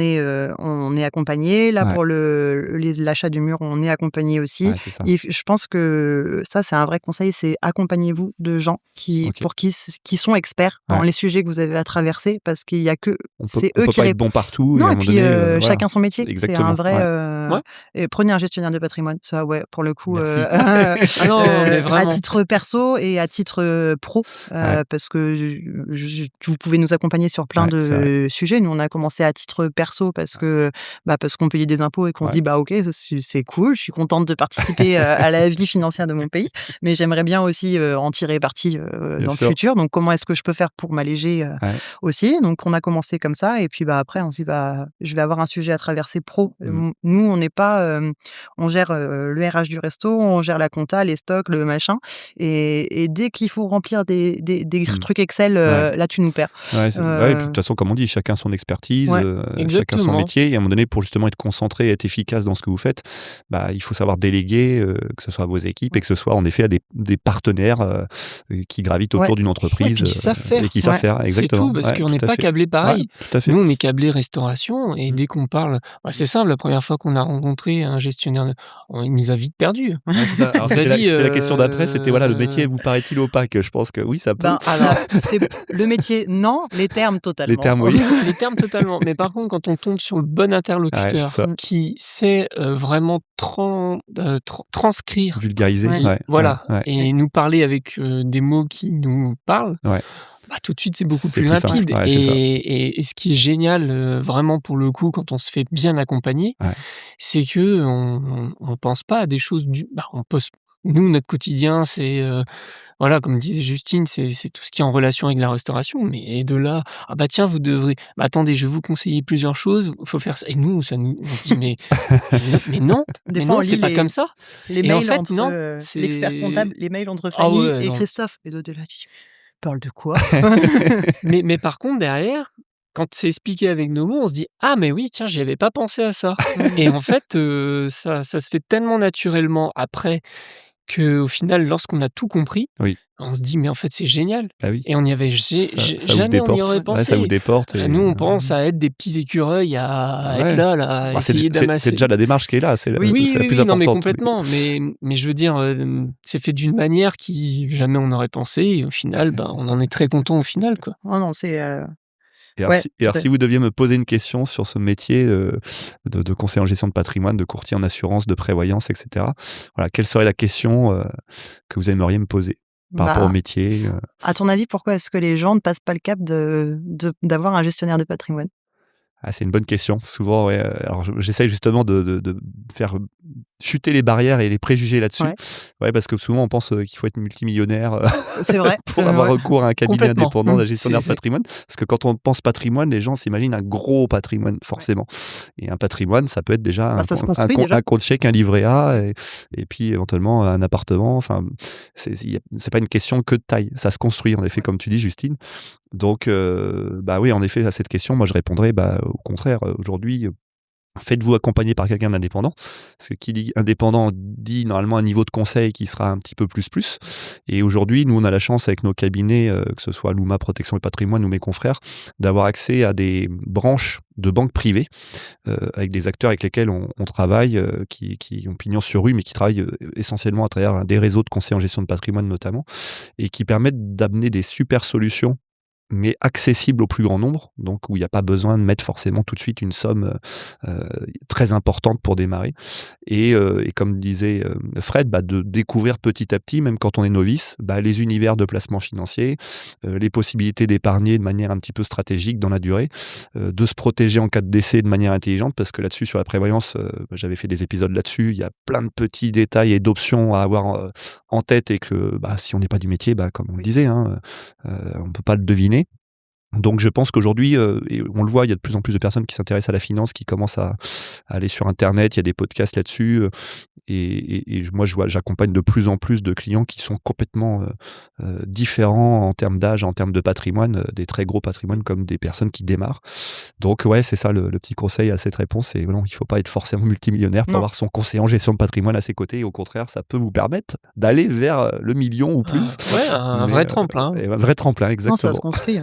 est accompagné. Là, Ouais. pour l'achat du mur, on est accompagné aussi. Ouais, c'est ça. Et je pense que ça, c'est un vrai conseil, c'est accompagnez-vous de gens OK. qui sont experts dans Ouais. les sujets que vous avez à traverser, parce qu'il y a que c'est On eux peut qui pas être répondent. bon partout et à Non, un et moment puis, donné, voilà. chacun son métier. C'est un Exactement. vrai, Ouais. ouais, et prenez un gestionnaire de patrimoine. Ça, ouais, pour le coup, Merci. ah non, mais à vraiment. titre perso et à titre, pro, Ouais. parce que vous pouvez nous accompagner sur plein Ouais, c'est vrai. de sujets. Nous, on a commencé à titre perso parce qu'on payait des impôts et qu'on se Ouais. dit: «Bah, OK, ça c'est cool, je suis contente de participer, à la vie financière de mon pays, mais j'aimerais bien aussi, en tirer parti, Bien dans le sûr. futur. Donc comment est-ce que je peux faire pour m'alléger, Ouais. aussi?» Donc on a commencé comme ça et puis, après on se dit: «Bah, je vais avoir un sujet à traverser pro». Mmh. Nous, on n'est pas, on gère, le RH du resto, on gère la compta, les stocks, le machin, et dès qu'il faut remplir des Mmh. trucs Excel, Ouais. là tu nous perds. Ouais, et puis de toute façon, comme on dit, chacun son expertise, Ouais. chacun son Exactement. métier et à un moment donné, pour justement être concentré et être efficace dans ce que vous faites, il faut savoir déléguer, que ce soit à vos équipes et que ce soit en effet à des partenaires, qui gravitent Ouais. autour d'une Ouais, entreprise, puis qui savent et faire. qui savent Ouais. faire. C'est Exactement. tout, parce Ouais, qu'on n'est tout à pas fait. câblés Ouais, pareil. tout à fait. Nous, on est câblés restauration et Mmh. dès qu'on parle c'est simple, la première fois qu'on a rencontré un gestionnaire de il nous a vite perdus. Ouais, c'est ça. Il Alors nous a dit, c'était la question d'après, c'était voilà, le métier vous paraît-il opaque? Je pense que oui, ça peut. Ben, ça c'est le métier, non, les termes Les totalement. termes, oui. les termes totalement, mais par contre, quand on tombe sur le bon Ouais, c'est interlocuteur ça. qui sait, vraiment transcrire Vulgariser, Ouais. ouais, ouais, voilà ouais, et nous parler avec, des mots qui nous parlent, ouais. tout de suite, c'est beaucoup C'est plus plus simple. limpide Ouais, c'est ça. et ce qui est génial, vraiment pour le coup, quand on se fait bien accompagner, Ouais. c'est qu'on pense pas à des choses on pose nous, notre quotidien, c'est, voilà, comme disait Justine, c'est tout ce qui est en relation avec la restauration, mais de là: «Ah tiens, vous devrez attendez, je vais vous conseiller plusieurs choses, faut faire ça» et nous, ça nous on se dit: mais non, Des mais fois, on non, lit c'est pas comme ça» les et en mails fait, entre, non, l'expert c'est comptable, les mails entre ah Fanny ouais, et non. Christophe, et l'autre est là, tu dis: «Parle de quoi?» Mais par contre derrière, quand c'est expliqué avec nos mots, on se dit: «Ah mais oui, tiens, j'y avais pas pensé à ça» et en fait, ça se fait tellement naturellement après qu'au final, lorsqu'on a tout compris, Oui. on se dit: «Mais en fait, c'est génial» Bah oui. et on y avait Ça ouvre jamais des on y aurait portes. Ouais, ça ouvre pensé. des portes Nous, et on pense à être des petits écureuils, à être ouais. là, à C'est essayer c'est d'amasser déjà la démarche qui est là, Oui. c'est la plus oui, non, mais importante. complètement, mais je veux dire, c'est fait d'une manière qui jamais on n'aurait pensé et au final, on en est très content au final, quoi. Oh non, c'est, Et ouais, tout alors à si vous deviez me poser une question sur ce métier, de conseiller en gestion de patrimoine, de courtier en assurance, de prévoyance et cetera, voilà, quelle serait la question, que vous aimeriez me poser par rapport au bah, métier? à ton avis, pourquoi est-ce que les gens ne passent pas le cap d'avoir un gestionnaire de patrimoine? Ah, c'est une bonne question. Souvent, ouais, alors j'essaye justement de faire chuter les barrières et les préjugés là-dessus. Ouais, Ouais, parce que souvent on pense, qu'il faut être multimillionnaire, c'est vrai, pour avoir ouais, recours à un cabinet Complètement. indépendant d'un C'est gestionnaire de c'est patrimoine. Parce que quand on pense patrimoine, les gens s'imaginent un gros patrimoine, ouais. forcément. Et un patrimoine, ça peut être déjà Bah, ça se construit déjà. un compte chèque, un livret A et puis éventuellement un appartement. Enfin, c'est pas une question que de taille. Ça se construit en effet, comme tu dis, Justine. Donc, oui, en effet, à cette question, moi je répondrais, au contraire, aujourd'hui, faites-vous accompagner par quelqu'un d'indépendant. Parce que qui dit indépendant dit normalement un niveau de conseil qui sera un petit peu plus. Et aujourd'hui, nous, on a la chance avec nos cabinets, que ce soit Luma Protection et Patrimoine ou mes confrères, d'avoir accès à des branches de banques privées, avec des acteurs avec lesquels on travaille, qui ont pignon sur rue, mais qui travaillent essentiellement à travers des réseaux de conseils en gestion de patrimoine notamment, et qui permettent d'amener des super solutions mais accessible au plus grand nombre, donc où il n'y a pas besoin de mettre forcément tout de suite une somme très importante pour démarrer. Et comme disait Fred, de découvrir petit à petit, même quand on est novice, les univers de placement financier, les possibilités d'épargner de manière un petit peu stratégique dans la durée, de se protéger en cas de décès de manière intelligente, parce que là-dessus, sur la prévoyance, j'avais fait des épisodes là-dessus, il y a plein de petits détails et d'options à avoir en tête, et que si on n'est pas du métier, comme on le disait, on ne peut pas le deviner. Donc je pense qu'aujourd'hui, et on le voit, il y a de plus en plus de personnes qui s'intéressent à la finance, qui commencent à aller sur internet, il y a des podcasts là-dessus, et moi j'accompagne de plus en plus de clients qui sont complètement différents en termes d'âge, en termes de patrimoine, des très gros patrimoines comme des personnes qui démarrent. Donc ouais, c'est ça le petit conseil à cette réponse, c'est non, il ne faut pas être forcément multimillionnaire pour Non. avoir son conseiller en gestion de patrimoine à ses côtés, et au contraire, ça peut vous permettre d'aller vers le million ou plus. Ouais, un vrai tremplin. Un vrai tremplin, Non, exactement. ça se construit.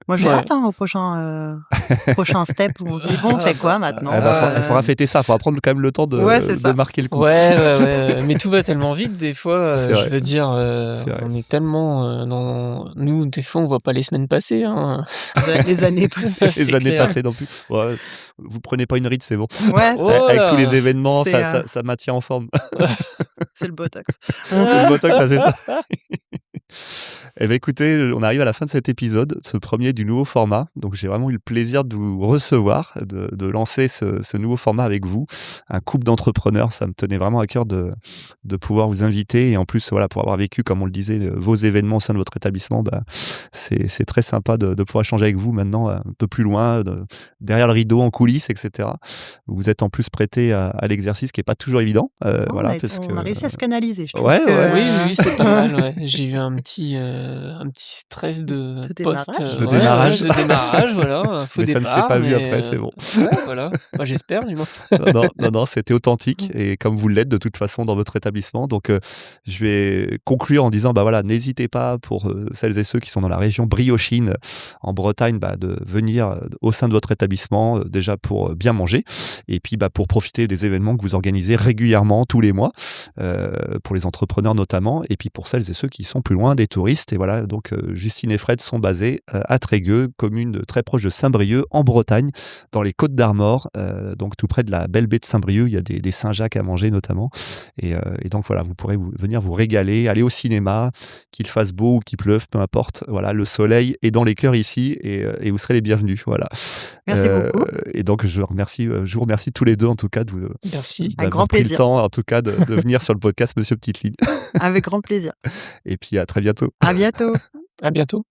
Moi, j'ai Ouais. hâte au prochain step où on se dit bon, on fait quoi maintenant? Il faudra fêter ça, il faudra prendre quand même le temps de ça. marquer le coup. Ouais. Mais tout va tellement vite, des fois, C'est vrai. je veux dire, C'est vrai. on est tellement nous, des fois, on voit pas les semaines passer, hein. Les années passées. Les C'est années clair. passées non plus. Ouais, vous prenez pas une ride, c'est bon. Ouais, Oh Avec là. tous les événements, C'est, ça maintient en forme. c'est le botox. C'est le botox, ça, c'est ça. Eh bien, écoutez, on arrive à la fin de cet épisode, ce premier du nouveau format. Donc, j'ai vraiment eu le plaisir de vous recevoir, de lancer ce nouveau format avec vous. Un couple d'entrepreneurs, ça me tenait vraiment à cœur de pouvoir vous inviter. Et en plus, voilà, pour avoir vécu, comme on le disait, vos événements au sein de votre établissement, c'est très sympa de pouvoir échanger avec vous maintenant un peu plus loin, derrière le rideau, en coulisses, etc. Vous êtes en plus prêté à l'exercice qui n'est pas toujours évident. Voilà, On a réussi à se canaliser, je trouve. Ouais, que, Oui, c'est pas mal, ouais. J'ai eu un petit stress de démarrage. post, De démarrage. de démarrage, voilà, faux Mais ça ne départ. s'est pas vu mais, après, c'est bon. Ouais, voilà. Bah, j'espère, du moins. Non, c'était authentique, et comme vous l'êtes de toute façon dans votre établissement. Donc, je vais conclure en disant, voilà, n'hésitez pas, pour celles et ceux qui sont dans la région briochine, en Bretagne, de venir au sein de votre établissement, déjà pour bien manger, et puis pour profiter des événements que vous organisez régulièrement tous les mois, pour les entrepreneurs notamment, et puis pour celles et ceux qui sont plus loin, des touristes. Et voilà, donc Justine et Fred sont basés à Trégueux, commune très proche de Saint-Brieuc, en Bretagne, dans les Côtes d'Armor, donc tout près de la belle baie de Saint-Brieuc. Il y a des Saint-Jacques à manger notamment, et donc voilà, vous pourrez venir vous régaler, aller au cinéma, qu'il fasse beau ou qu'il pleuve, peu importe. Voilà, le soleil est dans les cœurs ici, et vous serez les bienvenus. Voilà. Merci beaucoup. Et donc je vous remercie tous les deux, en tout cas, Merci. Avec d'avoir grand pris le plaisir. temps, en tout cas, de venir sur le podcast Monsieur Petite Ligne. Avec grand plaisir. Et puis à très bientôt. À bientôt. À bientôt.